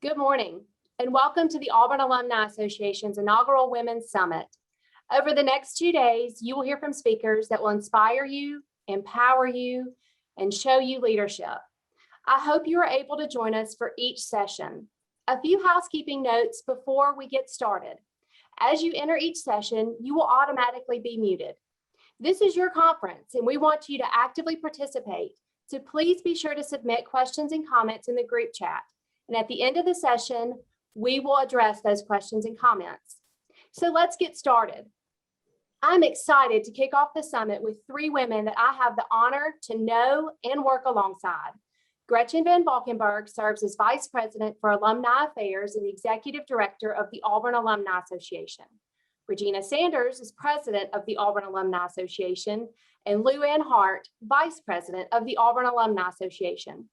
Good morning, and welcome to the Auburn Alumni Association's inaugural Women's Summit. Over the next 2 days, you will hear from speakers that will inspire you, empower you, and show you leadership. I hope you are able to join us for each session. A few housekeeping notes before we get started. As you enter each session, you will automatically be muted. This is your conference, and we want you to actively participate. So please be sure to submit questions and comments in the group chat. And at the end of the session, we will address those questions and comments. So let's get started. I'm excited to kick off the summit with 3 women that I have the honor to know and work alongside. Gretchen Van Valkenburg serves as Vice President for Alumni Affairs and the Executive Director of the Auburn Alumni Association. Regina Sanders is President of the Auburn Alumni Association, and LuAnne Hart, Vice President of the Auburn Alumni Association.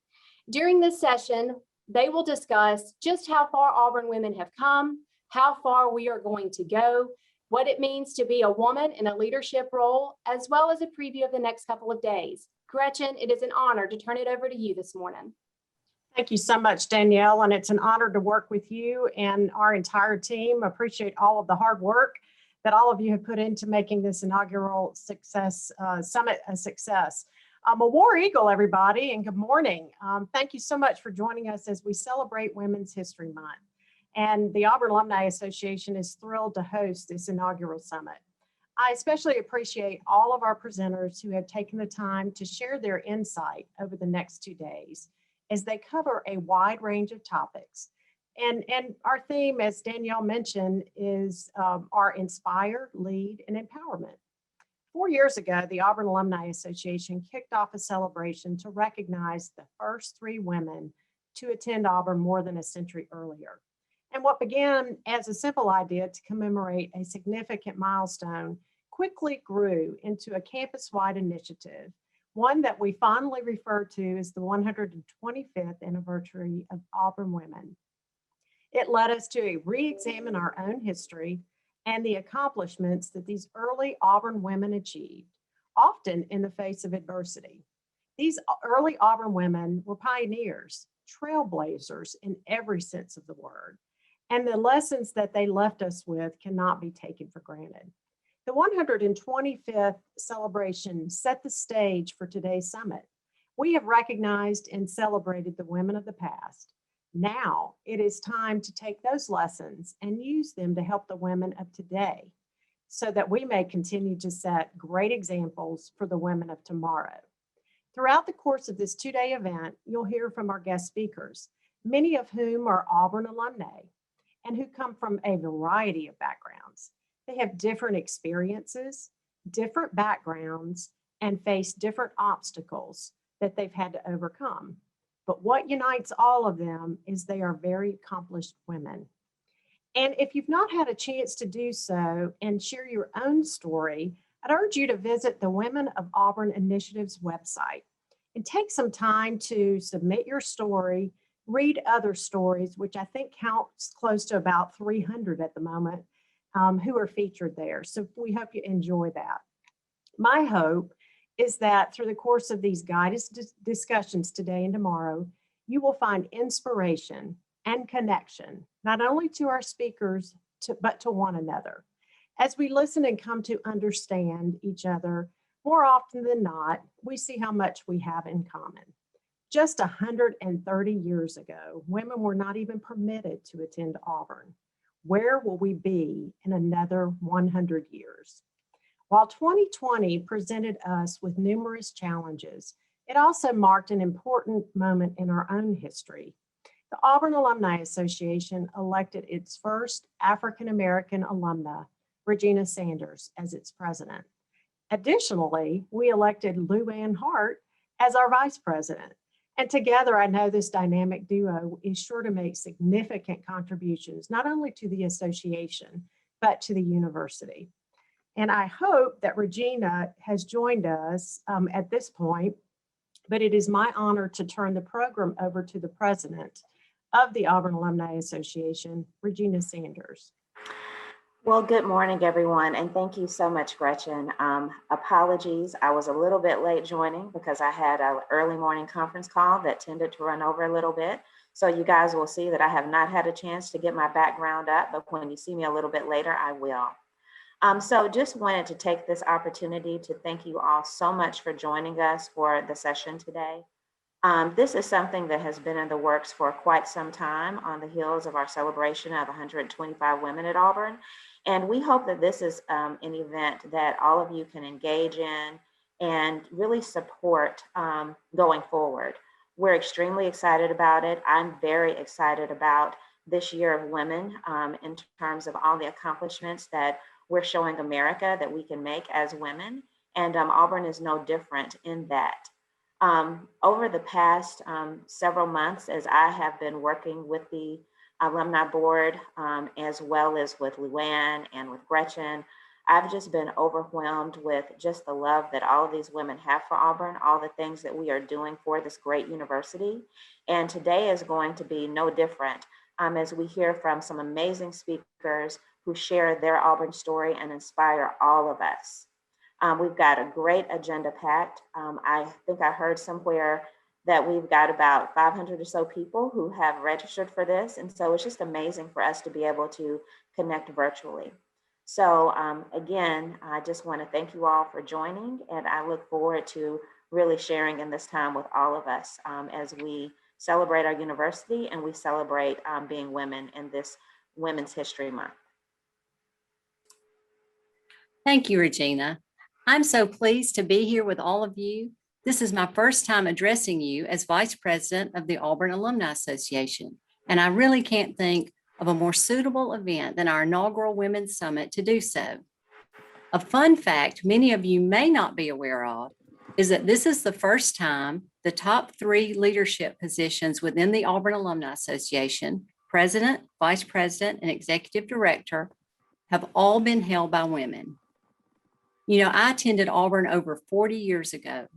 During this session, they will discuss just how far Auburn women have come, how far we are going to go, what it means to be a woman in a leadership role, as well as a preview of the next couple of days. Gretchen, it is an honor to turn it over to you this morning. Thank you so much, Danielle, and it's an honor to work with you and our entire team. Appreciate all of the hard work that all of you have put into making this inaugural summit a success. I'm a War Eagle, everybody, and good morning. Thank you so much for joining us as we celebrate Women's History Month. And the Auburn Alumni Association is thrilled to host this inaugural summit. I especially appreciate all of our presenters who have taken the time to share their insight over the next 2 days as they cover a wide range of topics. And our theme, as Danielle mentioned, is our Inspire, Lead, and Empowerment. 4 years ago, the Auburn Alumni Association kicked off a celebration to recognize the first 3 women to attend Auburn more than a century earlier. And what began as a simple idea to commemorate a significant milestone quickly grew into a campus-wide initiative, one that we fondly refer to as the 125th anniversary of Auburn Women. It led us to re-examine our own history and the accomplishments that these early Auburn women achieved, often in the face of adversity. These early Auburn women were pioneers, trailblazers in every sense of the word, and the lessons that they left us with cannot be taken for granted. The 125th celebration set the stage for today's summit. We have recognized and celebrated the women of the past. Now it is time to take those lessons and use them to help the women of today so that we may continue to set great examples for the women of tomorrow. Throughout the course of this 2-day event, you'll hear from our guest speakers, many of whom are Auburn alumni and who come from a variety of backgrounds. They have different experiences, different backgrounds, and face different obstacles that they've had to overcome. But what unites all of them is they are very accomplished women. And if you've not had a chance to do so and share your own story, I'd urge you to visit the Women of Auburn Initiative's website and take some time to submit your story, read other stories, which I think counts close to about 300 at the moment, who are featured there. So we hope you enjoy that. My hope is that through the course of these guided discussions today and tomorrow, you will find inspiration and connection, not only to our speakers, but to one another. As we listen and come to understand each other, more often than not, we see how much we have in common. Just 130 years ago, women were not even permitted to attend Auburn. Where will we be in another 100 years? While 2020 presented us with numerous challenges, it also marked an important moment in our own history. The Auburn Alumni Association elected its first African-American alumna, Regina Sanders, as its president. Additionally, we elected LuAnne Hart as our vice president. And together, I know this dynamic duo is sure to make significant contributions, not only to the association, but to the university. And I hope that Regina has joined us at this point, but it is my honor to turn the program over to the president of the Auburn Alumni Association, Regina Sanders. Well, good morning, everyone, and thank you so much, Gretchen. Apologies, I was a little bit late joining because I had an early morning conference call that tended to run over a little bit. So you guys will see that I have not had a chance to get my background up, but when you see me a little bit later, I will. So just wanted to take this opportunity to thank you all so much for joining us for the session today. This is something that has been in the works for quite some time on the heels of our celebration of 125 women at Auburn. And we hope that this is an event that all of you can engage in and really support going forward. We're extremely excited about it. I'm very excited about this year of women in terms of all the accomplishments that we're showing America that we can make as women. And Auburn is no different in that. Over the past several months, as I have been working with the alumni board, as well as with LuAnne and with Gretchen, I've just been overwhelmed with just the love that all of these women have for Auburn, all the things that we are doing for this great university. And today is going to be no different as we hear from some amazing speakers who share their Auburn story and inspire all of us. We've got a great agenda packed. I think I heard somewhere that we've got about 500 or so people who have registered for this. And so it's just amazing for us to be able to connect virtually. So again, I just want to thank you all for joining, and I look forward to really sharing in this time with all of us as we celebrate our university and we celebrate being women in this Women's History Month. Thank you, Regina. I'm so pleased to be here with all of you. This is my first time addressing you as Vice President of the Auburn Alumni Association, and I really can't think of a more suitable event than our inaugural Women's Summit to do so. A fun fact many of you may not be aware of is that this is the first time the top 3 leadership positions within the Auburn Alumni Association, President, Vice President, and Executive Director, have all been held by women. You know, I attended Auburn over 40 years ago.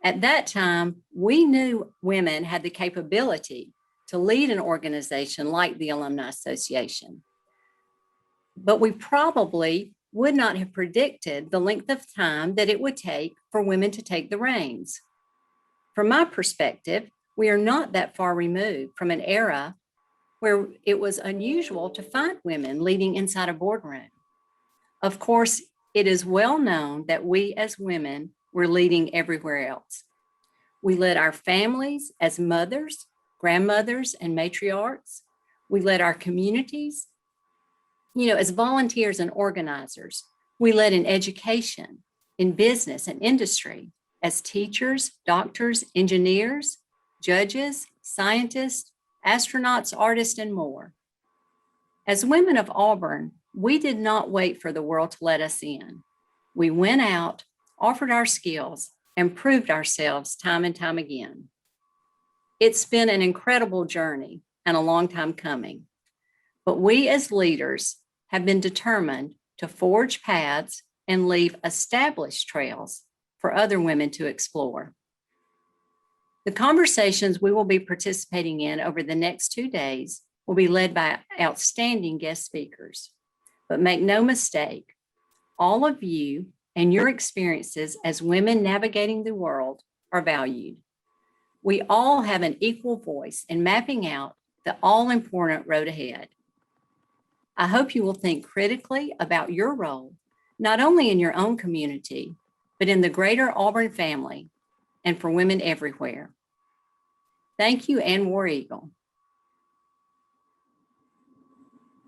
At that time, we knew women had the capability to lead an organization like the Alumni Association. But we probably would not have predicted the length of time that it would take for women to take the reins. From my perspective, we are not that far removed from an era where it was unusual to find women leading inside a boardroom. Of course, it is well known that we as women were leading everywhere else. We led our families as mothers, grandmothers, and matriarchs. We led our communities, as volunteers and organizers. We led in education, in business and industry, as teachers, doctors, engineers, judges, scientists, astronauts, artists, and more. As women of Auburn, we did not wait for the world to let us in. We went out, offered our skills, and proved ourselves time and time again. It's been an incredible journey and a long time coming, but we as leaders have been determined to forge paths and leave established trails for other women to explore. The conversations we will be participating in over the next 2 days will be led by outstanding guest speakers. But make no mistake, all of you and your experiences as women navigating the world are valued. We all have an equal voice in mapping out the all-important road ahead. I hope you will think critically about your role, not only in your own community, but in the greater Auburn family and for women everywhere. Thank you, and War Eagle.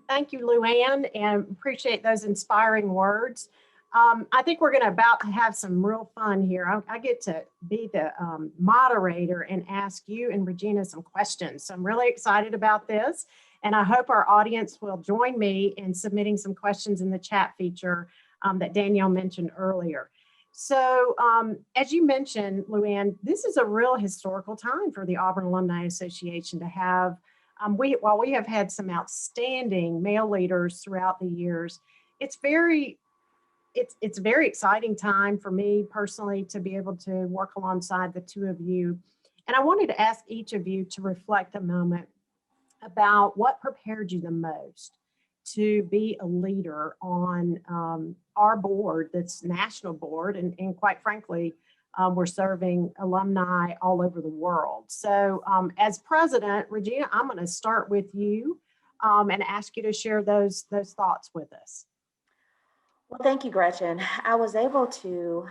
Thank you, LuAnne, and appreciate those inspiring words. I think we're about to have some real fun here. I get to be the moderator and ask you and Regina some questions. So I'm really excited about this, and I hope our audience will join me in submitting some questions in the chat feature that Danielle mentioned earlier. So as you mentioned, LuAnne, this is a real historical time for the Auburn Alumni Association to have. While we have had some outstanding male leaders throughout the years, it's a very exciting time for me personally to be able to work alongside the two of you. And I wanted to ask each of you to reflect a moment about what prepared you the most to be a leader on our board, that's national board, and quite frankly, we're serving alumni all over the world. So as president, Regina, I'm going to start with you and ask you to share those thoughts with us. Well, thank you, Gretchen. I was able to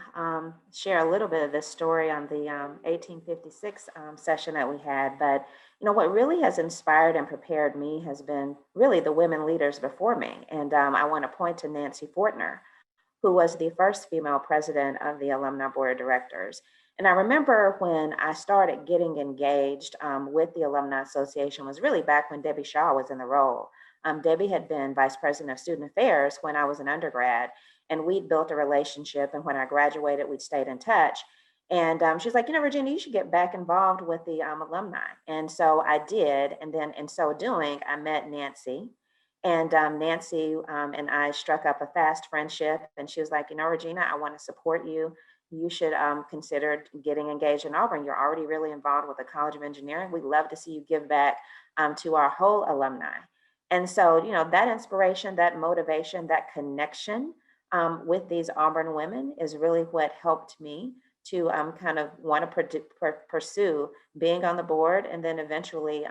share a little bit of this story on the 1856 session that we had, but what really has inspired and prepared me has been really the women leaders before me. And I want to point to Nancy Fortner, who was the first female president of the Alumni Board of Directors. And I remember when I started getting engaged with the Alumni Association was really back when Debbie Shaw was in the role. Debbie had been vice president of student affairs when I was an undergrad, and we'd built a relationship. And when I graduated, we'd stayed in touch. And she's like, Regina, you should get back involved with the alumni. And so I did. And then in so doing, I met Nancy. And Nancy and I struck up a fast friendship. And she was like, Regina, I want to support you. You should consider getting engaged in Auburn. You're already really involved with the College of Engineering. We'd love to see you give back to our whole alumni. And so, that inspiration, that motivation, that connection with these Auburn women is really what helped me to kind of want to pursue being on the board and then eventually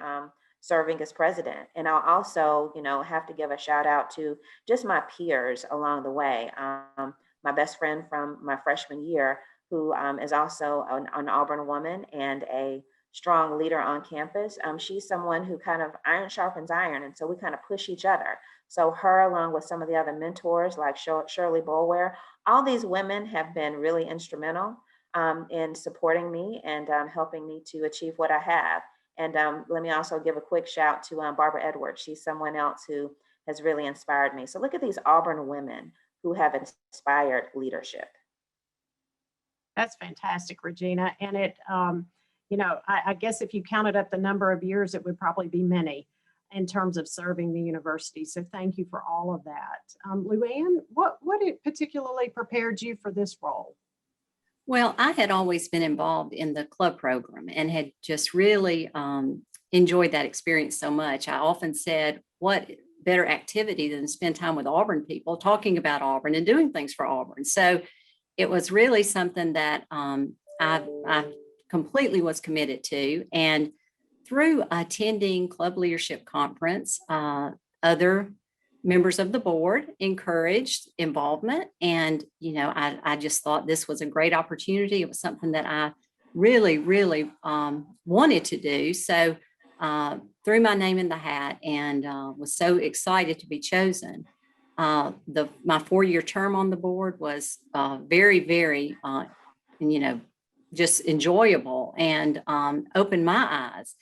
serving as president. And I'll also, have to give a shout out to just my peers along the way. My best friend from my freshman year, who is also an Auburn woman and a strong leader on campus. She's someone who kind of iron sharpens iron. And so we kind of push each other. So her, along with some of the other mentors like Shirley Boulware, all these women have been really instrumental in supporting me and helping me to achieve what I have. And let me also give a quick shout to Barbara Edwards. She's someone else who has really inspired me. So look at these Auburn women who have inspired leadership. That's fantastic, Regina. And it, I guess if you counted up the number of years, it would probably be many in terms of serving the university. So thank you for all of that. LuAnne, what particularly prepared you for this role? Well, I had always been involved in the club program and had just really enjoyed that experience so much. I often said, what better activity than spend time with Auburn people, talking about Auburn and doing things for Auburn. So it was really something that I completely was committed to. And through attending Club Leadership Conference, other members of the board encouraged involvement. And, I just thought this was a great opportunity. It was something that I really, really wanted to do. So threw my name in the hat and was so excited to be chosen. My 4-year term on the board was very, very, just enjoyable and opened my eyes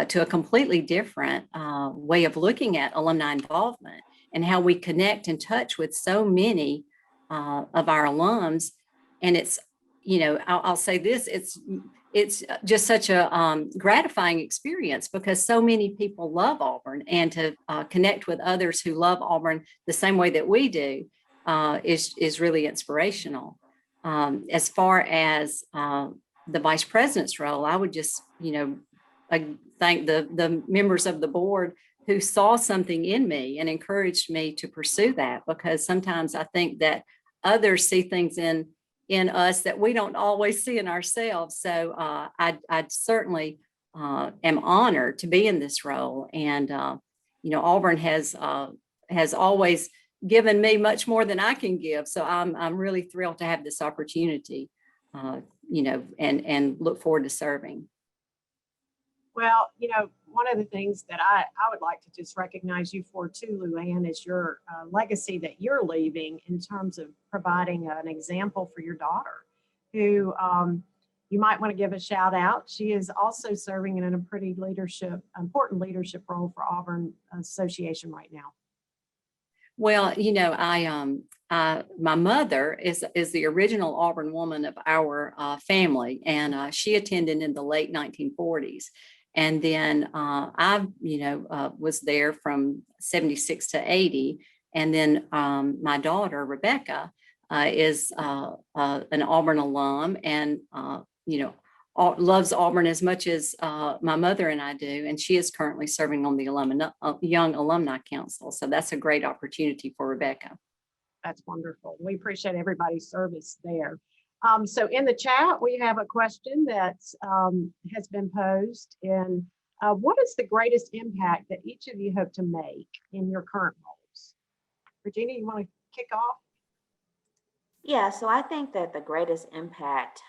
to a completely different way of looking at alumni involvement and how we connect and touch with so many of our alums. And it's, I'll say this, it's just such a gratifying experience because so many people love Auburn, and to connect with others who love Auburn the same way that we do is really inspirational. As far as the vice president's role, I would just, thank the members of the board who saw something in me and encouraged me to pursue that, because sometimes I think that others see things in us that we don't always see in ourselves. So I certainly am honored to be in this role. And, Auburn has always given me much more than I can give. So I'm really thrilled to have this opportunity, and look forward to serving. Well, one of the things that I would like to just recognize you for too, LuAnne, is your legacy that you're leaving in terms of providing an example for your daughter, who you might want to give a shout out. She is also serving in a pretty important leadership role for Auburn Association right now. Well, my mother is the original Auburn woman of our family, and she attended in the late 1940s. And then I, was there from 76 to 80. And then my daughter, Rebecca, is an Auburn alum and, loves Auburn as much as my mother and I do. And she is currently serving on the Young Alumni Council. So that's a great opportunity for Rebecca. That's wonderful. We appreciate everybody's service there. So in the chat, we have a question that has been posed. And what is the greatest impact that each of you hope to make in your current roles? Regina, you want to kick off? Yeah, so I think that the greatest impact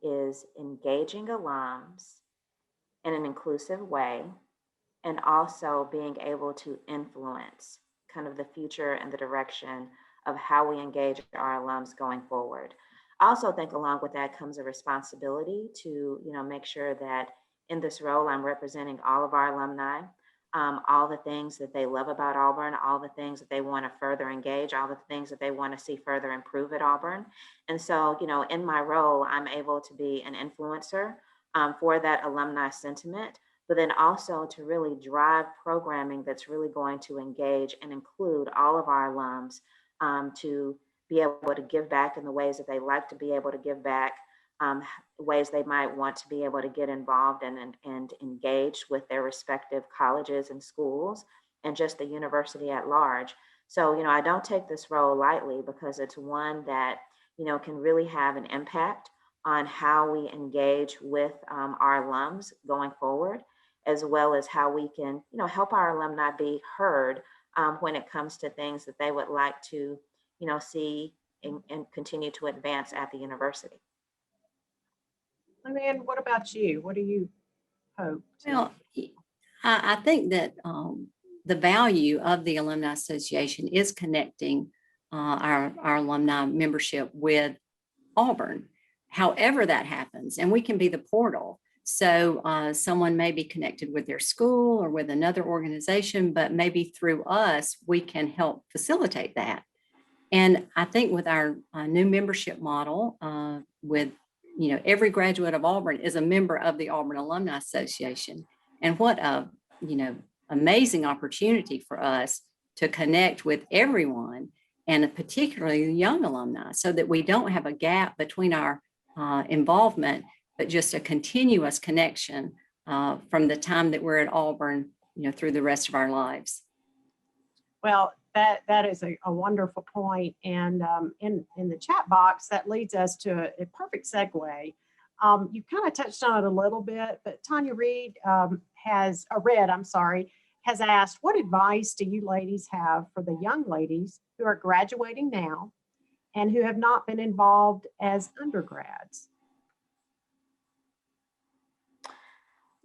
is engaging alums in an inclusive way and also being able to influence kind of the future and the direction of how we engage our alums going forward. I also think along with that comes a responsibility to, make sure that in this role, I'm representing all of our alumni, all the things that they love about Auburn, all the things that they want to further engage, all the things that they want to see further improve at Auburn. And so, in my role, I'm able to be an influencer for that alumni sentiment, but then also to really drive programming that's really going to engage and include all of our alums to be able to give back in the ways that they like to be able to give back, ways they might want to be able to get involved and engage with their respective colleges and schools and just the university at large. So, I don't take this role lightly because it's one that, can really have an impact on how we engage with our alums going forward, as well as how we can, help our alumni be heard when it comes to things that they would like to, see and continue to advance at the university. LuAnne, what about you? What do you hope? Well, I think that the value of the Alumni Association is connecting our alumni membership with Auburn, however that happens, and we can be the portal. So someone may be connected with their school or with another organization, but maybe through us, we can help facilitate that. And I think with our new membership model, with every graduate of Auburn is a member of the Auburn Alumni Association, and what a amazing opportunity for us to connect with everyone, and particularly the young alumni, so that we don't have a gap between our involvement, but just a continuous connection from the time that we're at Auburn, through the rest of our lives. Well, that is a wonderful point. And in the chat box, that leads us to a perfect segue. You kind of touched on it a little bit, but Tanya Reed has asked, what advice do you ladies have for the young ladies who are graduating now and who have not been involved as undergrads?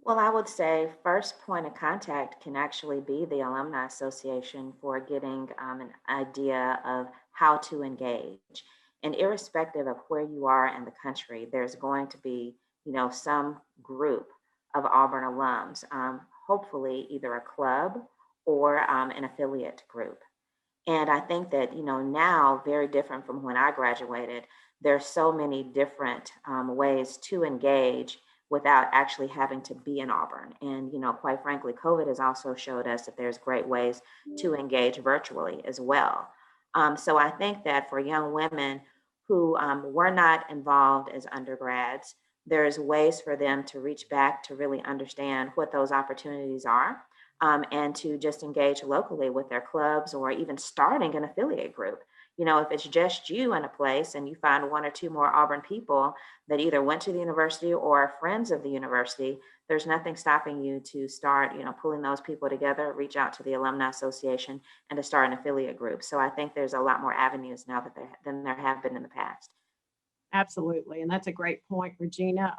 Well, I would say first point of contact can actually be the Alumni Association for getting an idea of how to engage. And irrespective of where you are in the country, there's going to be, some group of Auburn alums, hopefully either a club or an affiliate group. And I think that, now very different from when I graduated, there's so many different ways to engage without actually having to be in Auburn. And, quite frankly, COVID has also showed us that there's great ways to engage virtually as well. So I think that for young women who were not involved as undergrads, there's ways for them to reach back to really understand what those opportunities are, and to just engage locally with their clubs or even starting an affiliate group. If it's just you in a place and you find one or two more Auburn people that either went to the university or are friends of the university, there's nothing stopping you to start, pulling those people together, reach out to the Alumni Association and to start an affiliate group. So I think there's a lot more avenues now than there have been in the past. Absolutely. And that's a great point, Regina.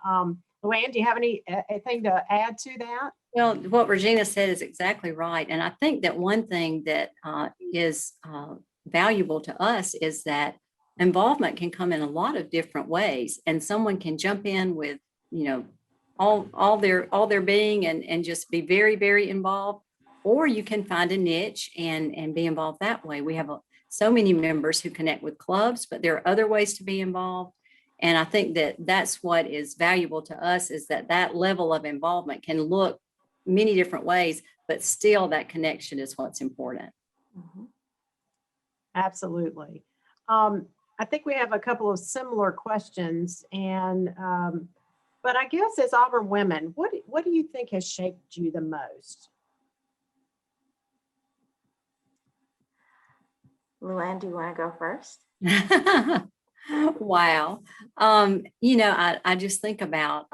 LuAnne, do you have anything to add to that? Well, what Regina said is exactly right. And I think that one thing that is valuable to us is that involvement can come in a lot of different ways, and someone can jump in with all their being and just be very, very involved, or you can find a niche and be involved that way. We have so many members who connect with clubs, but there are other ways to be involved. And I think that that's what is valuable to us, is that level of involvement can look many different ways, but still that connection is what's important. Mm-hmm. Absolutely. I think we have a couple of similar questions, and but I guess as Auburn women, what do you think has shaped you the most? LuAnne, do you want to go first? Wow. I just think about,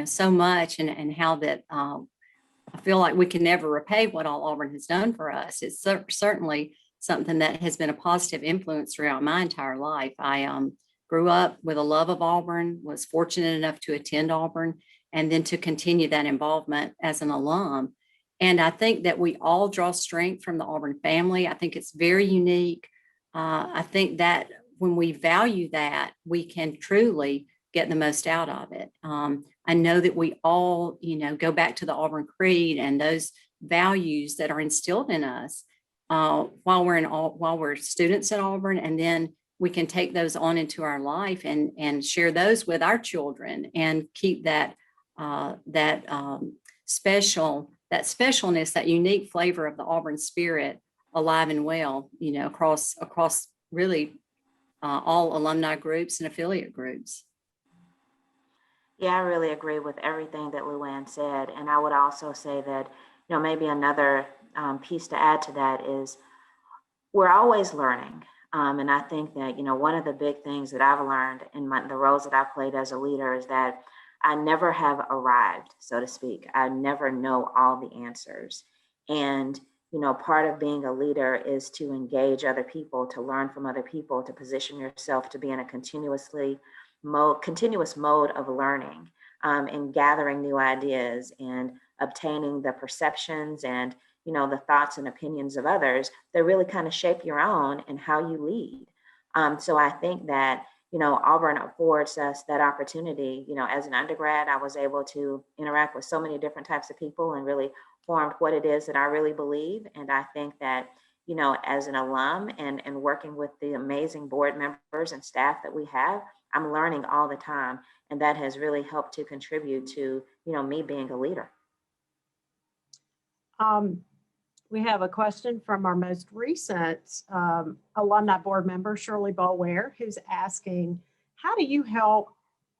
so much and how that, I feel like we can never repay what all Auburn has done for us. It's certainly something that has been a positive influence throughout my entire life. I grew up with a love of Auburn, was fortunate enough to attend Auburn, and then to continue that involvement as an alum. And I think that we all draw strength from the Auburn family. I think it's very unique. I think that when we value that, we can truly get the most out of it. I know that we all, go back to the Auburn Creed and those values that are instilled in us while we're students at Auburn, and then we can take those on into our life and share those with our children and keep that specialness, that unique flavor of the Auburn spirit alive and well, across really all alumni groups and affiliate groups. Yeah, I really agree with everything that LuAnne said. And I would also say that, maybe another piece to add to that is we're always learning. And I think that, one of the big things that I've learned in the roles that I've played as a leader is that I never have arrived, so to speak. I never know all the answers. And, part of being a leader is to engage other people, to learn from other people, to position yourself to be in a continuous mode of learning and gathering new ideas and obtaining the perceptions and the thoughts and opinions of others that really kind of shape your own and how you lead. So I think that Auburn affords us that opportunity. As an undergrad, I was able to interact with so many different types of people and really formed what it is that I really believe. And I think that as an alum and working with the amazing board members and staff that we have, I'm learning all the time. And that has really helped to contribute to, me being a leader. We have a question from our most recent alumni board member, Shirley Boulware, who's asking, how do you help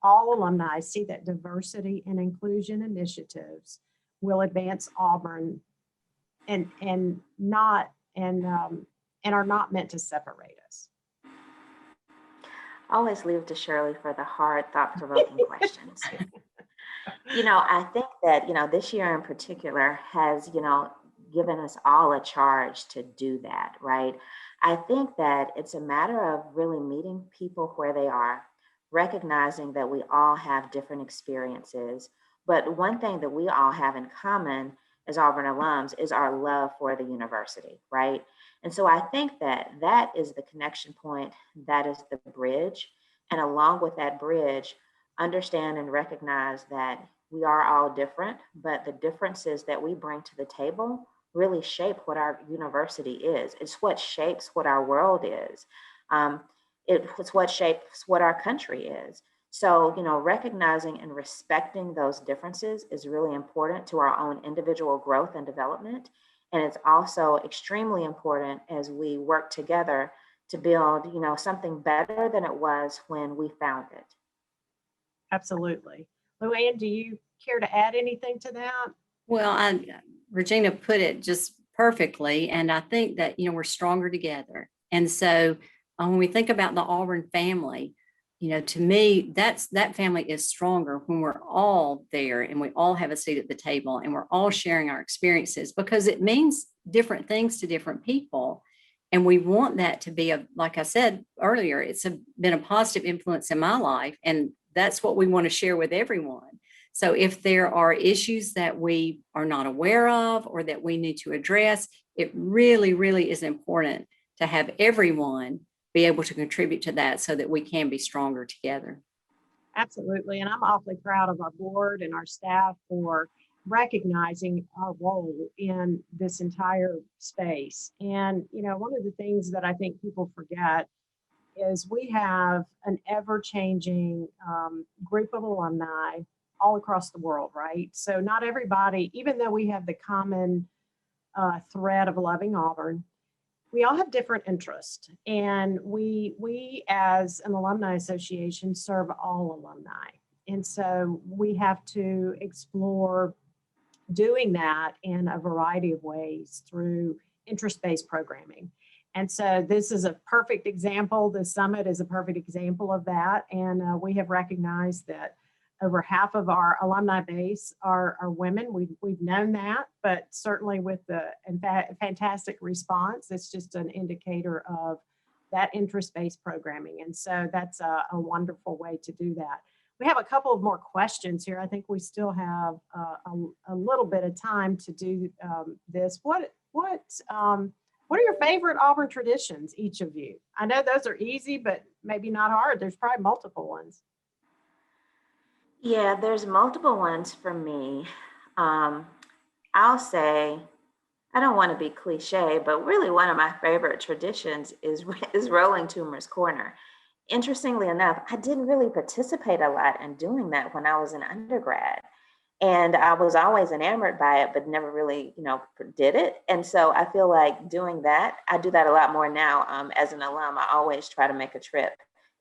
all alumni see that diversity and inclusion initiatives will advance Auburn and are not meant to separate us? Always leave to Shirley for the hard, thought-provoking questions. I think that, this year in particular has, given us all a charge to do that, right? I think that it's a matter of really meeting people where they are, recognizing that we all have different experiences. But one thing that we all have in common as Auburn alums is our love for the university, right? And so I think that that is the connection point, that is the bridge. And along with that bridge, understand and recognize that we are all different, but the differences that we bring to the table really shape what our university is. It's what shapes what our world is. It's what shapes what our country is. So, recognizing and respecting those differences is really important to our own individual growth and development. And it's also extremely important as we work together to build, something better than it was when we found it. Absolutely. LuAnne, do you care to add anything to that? Well, Regina put it just perfectly. And I think that, we're stronger together. And so when we think about the Auburn family, to me, that family is stronger when we're all there and we all have a seat at the table and we're all sharing our experiences, because it means different things to different people. And we want that to be like I said earlier, been a positive influence in my life. And that's what we want to share with everyone. So if there are issues that we are not aware of or that we need to address, it really, really is important to have everyone be able to contribute to that so that we can be stronger together. Absolutely. And I'm awfully proud of our board and our staff for recognizing our role in this entire space. And, one of the things that I think people forget is we have an ever-changing group of alumni all across the world, right? So not everybody, even though we have the common thread of loving Auburn, we all have different interests. And we as an alumni association serve all alumni. And so we have to explore doing that in a variety of ways through interest-based programming. And so this is a perfect example. The summit is a perfect example of that. And we have recognized that over half of our alumni base are women. We've known that, but certainly with the fantastic response, it's just an indicator of that interest-based programming. And so that's a wonderful way to do that. We have a couple of more questions here. I think we still have a little bit of time to do this. What are your favorite Auburn traditions, each of you? I know those are easy, but maybe not hard. There's probably multiple ones. Yeah, there's multiple ones for me. I'll say, I don't want to be cliche, but really one of my favorite traditions is Rolling Toomer's Corner. Interestingly enough, I didn't really participate a lot in doing that when I was an undergrad. And I was always enamored by it, but never really, did it. And so I feel like doing that, I do that a lot more now. As an alum, I always try to make a trip,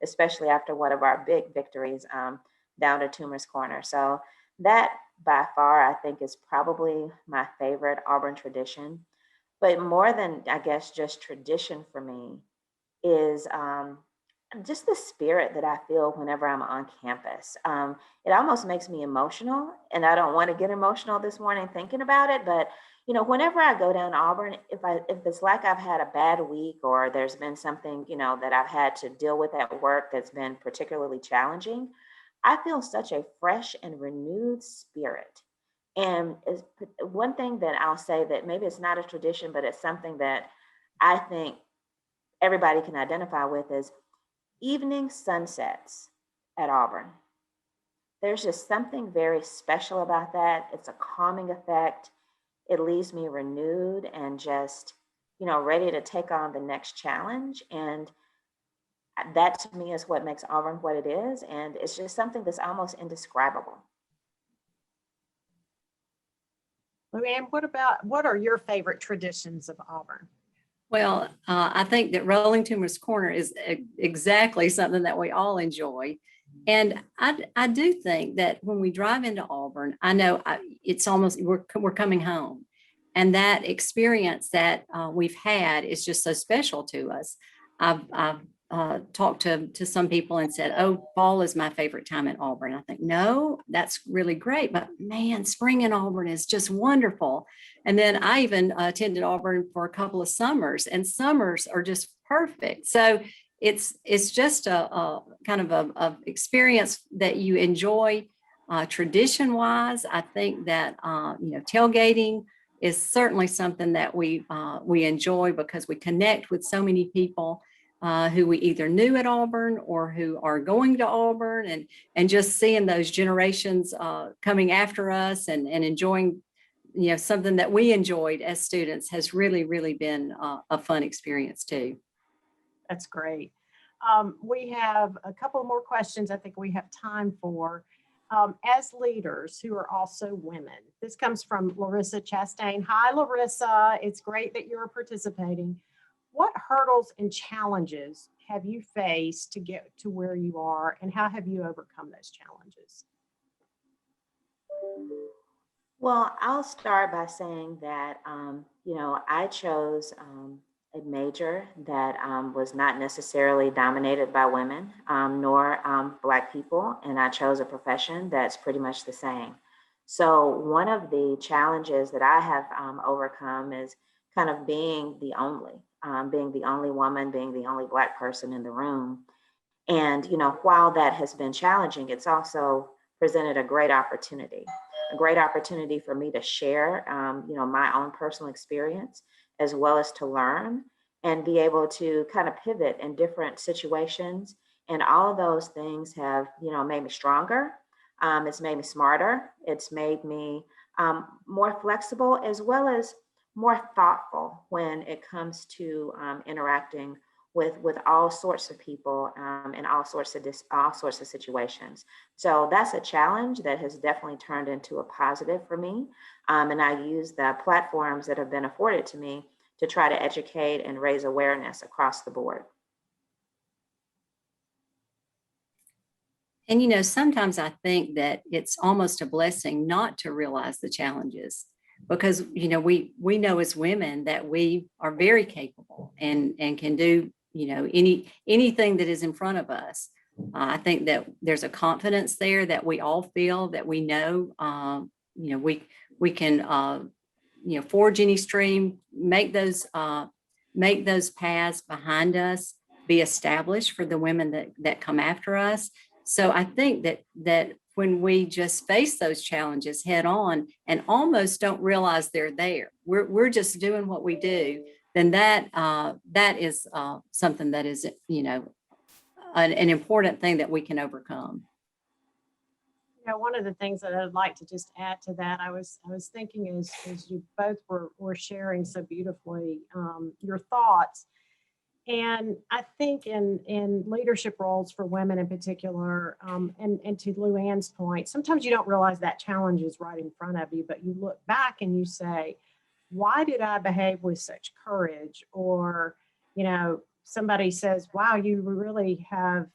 especially after one of our big victories down to Toomer's Corner. So that by far, I think is probably my favorite Auburn tradition. But more than, I guess, just tradition for me is just the spirit that I feel whenever I'm on campus. It almost makes me emotional, and I don't want to get emotional this morning thinking about it, but whenever I go down to Auburn, if it's like I've had a bad week or there's been something, that I've had to deal with at work that's been particularly challenging, I feel such a fresh and renewed spirit. And one thing that I'll say that maybe it's not a tradition, but it's something that I think everybody can identify with is evening sunsets at Auburn. There's just something very special about that. It's a calming effect. It leaves me renewed and just, ready to take on the next challenge. And that to me is what makes Auburn what it is. And it's just something that's almost indescribable. LuAnne, what are your favorite traditions of Auburn? Well, I think that Rolling Toomer's Corner is exactly something that we all enjoy. And I do think that when we drive into Auburn, I know it's almost, we're coming home. And that experience that we've had is just so special to us. I've talked to some people and said, oh, fall is my favorite time at Auburn. I think, no, that's really great. But man, spring in Auburn is just wonderful. And then I even attended Auburn for a couple of summers, and summers are just perfect. So it's just a kind of a experience that you enjoy tradition wise. I think that, tailgating is certainly something that we enjoy because we connect with so many people who we either knew at Auburn or who are going to Auburn, and just seeing those generations coming after us and enjoying, something that we enjoyed as students has really, really been a fun experience too. That's great. We have a couple more questions I think we have time for. As leaders who are also women, this comes from Larissa Chastain. Hi, Larissa. It's great that you're participating. What hurdles and challenges have you faced to get to where you are, and how have you overcome those challenges? Well, I'll start by saying that, I chose a major that was not necessarily dominated by women, nor Black people, and I chose a profession that's pretty much the same. So one of the challenges that I have overcome is kind of being the only woman, being the only Black person in the room. And, while that has been challenging, it's also presented a great opportunity for me to share, my own personal experience, as well as to learn and be able to kind of pivot in different situations. And all of those things have, made me stronger. It's made me smarter. It's made me more flexible, as well as more thoughtful when it comes to interacting with all sorts of people in all sorts of situations. So that's a challenge that has definitely turned into a positive for me. And I use the platforms that have been afforded to me to try to educate and raise awareness across the board. And, sometimes I think that it's almost a blessing not to realize the challenges, because, we know as women that we are very capable and can do, anything that is in front of us. I think that there's a confidence there that we all feel, that we know, we can, forge any stream, make those paths behind us be established for the women that come after us. So I think that when we just face those challenges head on and almost don't realize they're there, we're just doing what we do, then that is something that is, an important thing that we can overcome. One of the things that I'd like to just add to that, I was thinking as you both were sharing so beautifully your thoughts. And I think in leadership roles for women in particular, and to LuAnne's point, sometimes you don't realize that challenge is right in front of you, but you look back and you say, why did I behave with such courage? Or, somebody says, wow, you really have,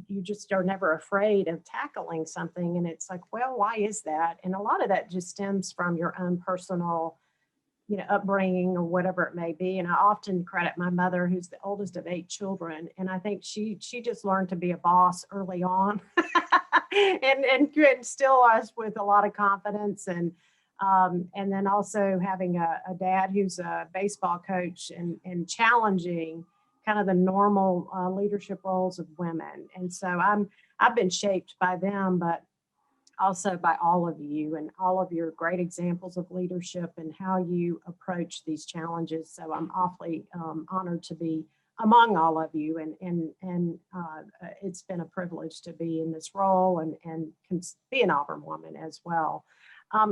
you just are never afraid of tackling something. And it's like, well, why is that? And a lot of that just stems from your own personal upbringing or whatever it may be. And I often credit my mother, who's the oldest of 8 children. And I think she just learned to be a boss early on and could instill us with a lot of confidence. And then also having a dad who's a baseball coach and challenging kind of the normal leadership roles of women. And so I've been shaped by them, but also by all of you and all of your great examples of leadership and how you approach these challenges. So I'm awfully honored to be among all of you, and it's been a privilege to be in this role and be an Auburn woman as well.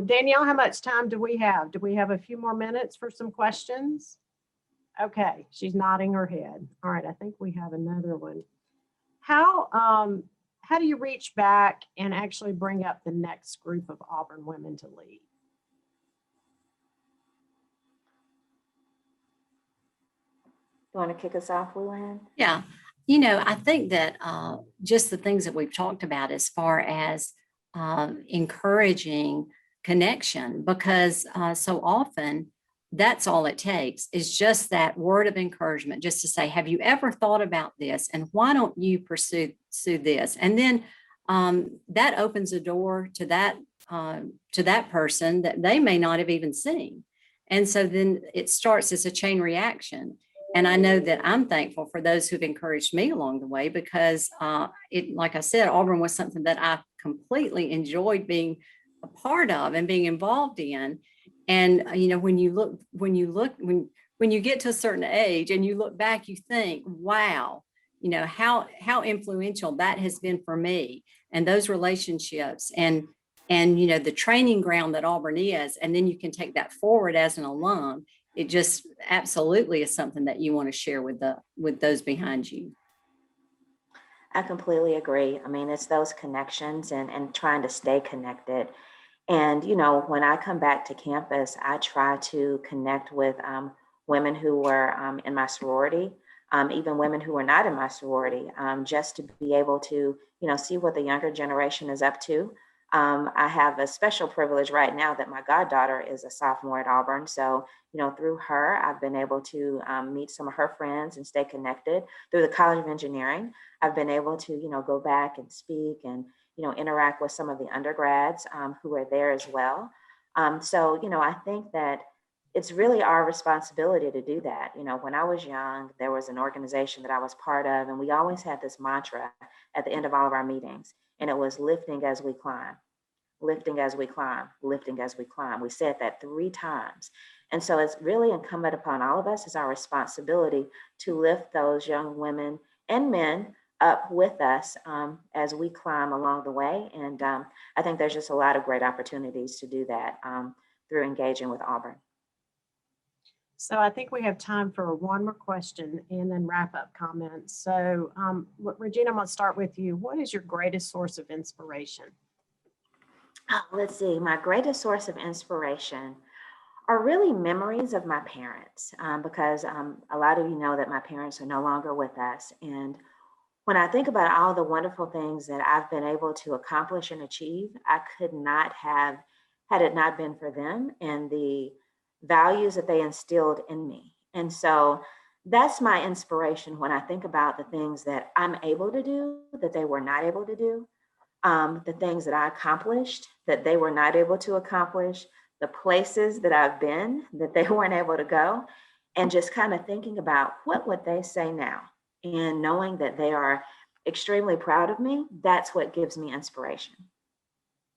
Danielle, how much time do we have? Do we have a few more minutes for some questions? Okay, she's nodding her head. All right, I think we have another one. How do you reach back and actually bring up the next group of Auburn women to lead? You want to kick us off, LuAnne? Yeah. I think that just the things that we've talked about as far as encouraging connection, because so often that's all it takes is just that word of encouragement, just to say, have you ever thought about this? And why don't you pursue this? And then that opens a door to that person that they may not have even seen. And so then it starts as a chain reaction. And I know that I'm thankful for those who've encouraged me along the way, because like I said, Auburn was something that I completely enjoyed being a part of and being involved in. And, when you get to a certain age and you look back, you think, wow, how influential that has been for me, and those relationships and the training ground that Auburn is. And then you can take that forward as an alum. It just absolutely is something that you want to share with those behind you. I completely agree. I mean, it's those connections and trying to stay connected. And, when I come back to campus, I try to connect with women who were in my sorority, even women who were not in my sorority, just to be able to, see what the younger generation is up to. I have a special privilege right now that my goddaughter is a sophomore at Auburn. So, through her, I've been able to meet some of her friends and stay connected. Through the College of Engineering, I've been able to, go back and speak and, interact with some of the undergrads who are there as well. So, I think that it's really our responsibility to do that. When I was young, there was an organization that I was part of, and we always had this mantra at the end of all of our meetings, and it was lifting as we climb, lifting as we climb, lifting as we climb. We said that 3 times. And so it's really incumbent upon all of us, it's our responsibility to lift those young women and men up with us as we climb along the way. And I think there's just a lot of great opportunities to do that through engaging with Auburn. So I think we have time for one more question and then wrap up comments. So Regina, I'm going to start with you. What is your greatest source of inspiration? Let's see, my greatest source of inspiration are really memories of my parents, because a lot of you know that my parents are no longer with us. And when I think about all the wonderful things that I've been able to accomplish and achieve, I could not have, had it not been for them and the values that they instilled in me. And so that's my inspiration when I think about the things that I'm able to do that they were not able to do, the things that I accomplished that they were not able to accomplish, the places that I've been that they weren't able to go, and just kind of thinking about what would they say now, and knowing that they are extremely proud of me. That's what gives me inspiration.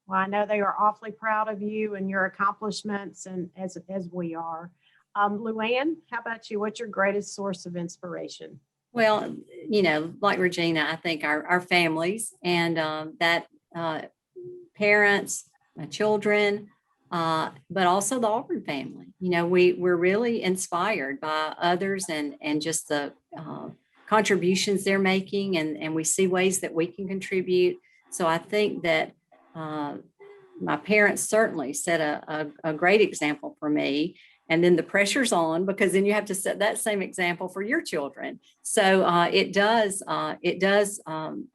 Well, I know they are awfully proud of you and your accomplishments, and as we are. LuAnne, how about you? What's your greatest source of inspiration? Well, like Regina, I think our families and that parents, children, but also the Auburn family. We're really inspired by others and just the contributions they're making, and we see ways that we can contribute. So I think that my parents certainly set a great example for me. And then the pressure's on, because then you have to set that same example for your children. So it does, I've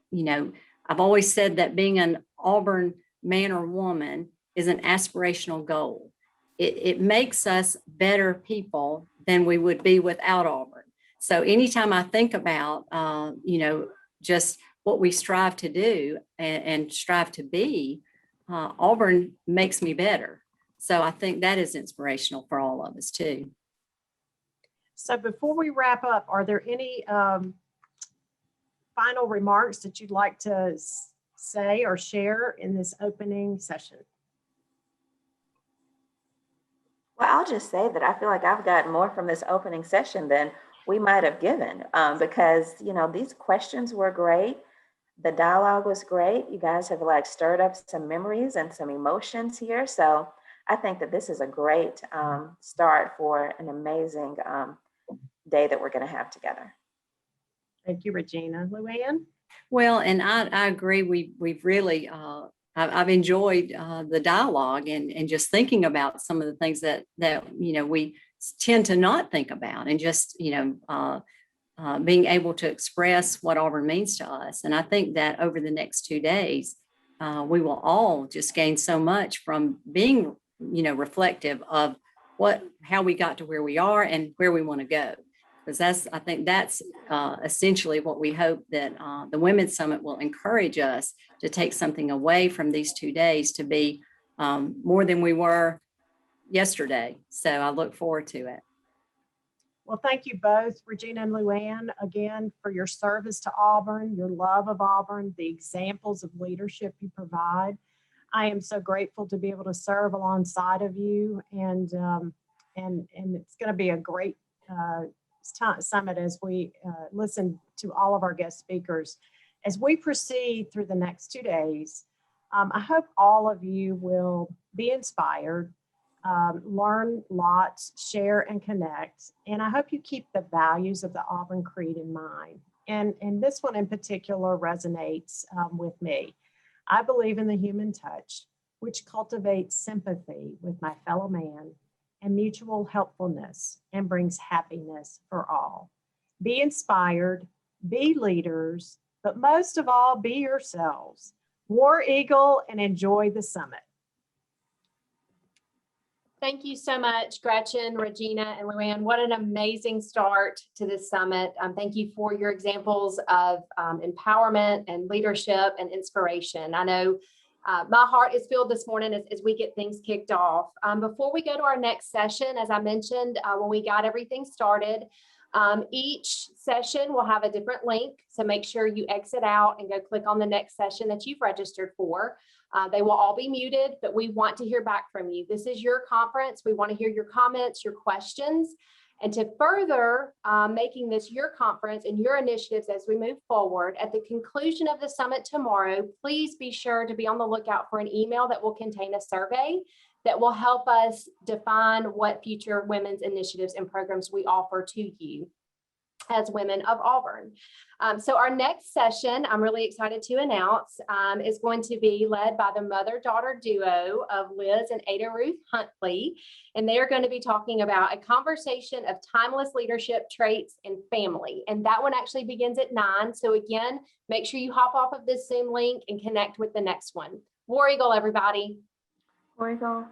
always said that being an Auburn man or woman is an aspirational goal. It makes us better people than we would be without Auburn. So anytime I think about, just what we strive to do and strive to be, Auburn makes me better. So I think that is inspirational for all of us too. So before we wrap up, are there any final remarks that you'd like to say or share in this opening session? Well, I'll just say that I feel like I've gotten more from this opening session than we might have given, because, these questions were great. The dialogue was great. You guys have stirred up some memories and some emotions here. So I think that this is a great start for an amazing day that we're going to have together. Thank you, Regina. LuAnne? Well, and I agree. We've really, I've enjoyed the dialogue and just thinking about some of the things that we tend to not think about, and just, being able to express what Auburn means to us. And I think that over the next 2 days, we will all just gain so much from being, reflective of how we got to where we are and where we want to go. Because I think that's essentially what we hope that the Women's Summit will encourage us to take something away from these 2 days to be more than we were yesterday. So I look forward to it. Well, thank you both, Regina and LuAnne, again, for your service to Auburn, your love of Auburn, the examples of leadership you provide. I am so grateful to be able to serve alongside of you, and it's going to be a great summit as we listen to all of our guest speakers. As we proceed through the next 2 days, I hope all of you will be inspired, learn lots, share and connect. And I hope you keep the values of the Auburn Creed in mind. And this one in particular resonates with me. I believe in the human touch, which cultivates sympathy with my fellow man and mutual helpfulness and brings happiness for all. Be inspired, be leaders, but most of all, be yourselves. War Eagle and enjoy the summit. Thank you so much, Gretchen, Regina, and LuAnne. What an amazing start to this summit. Thank you for your examples of empowerment and leadership and inspiration. I know my heart is filled this morning as we get things kicked off. Before we go to our next session, as I mentioned, when we got everything started, each session will have a different link. So make sure you exit out and go click on the next session that you've registered for. They will all be muted, but we want to hear back from you. This is your conference. We want to hear your comments, your questions, and to further making this your conference and your initiatives as we move forward. At the conclusion of the summit tomorrow, please be sure to be on the lookout for an email that will contain a survey that will help us define what future women's initiatives and programs we offer to you as women of Auburn. So our next session, I'm really excited to announce, is going to be led by the mother-daughter duo of Liz and Ada Ruth Huntley. And they are going to be talking about a conversation of timeless leadership traits and family. And that one actually begins at 9. So again, make sure you hop off of this Zoom link and connect with the next one. War Eagle, everybody. War Eagle.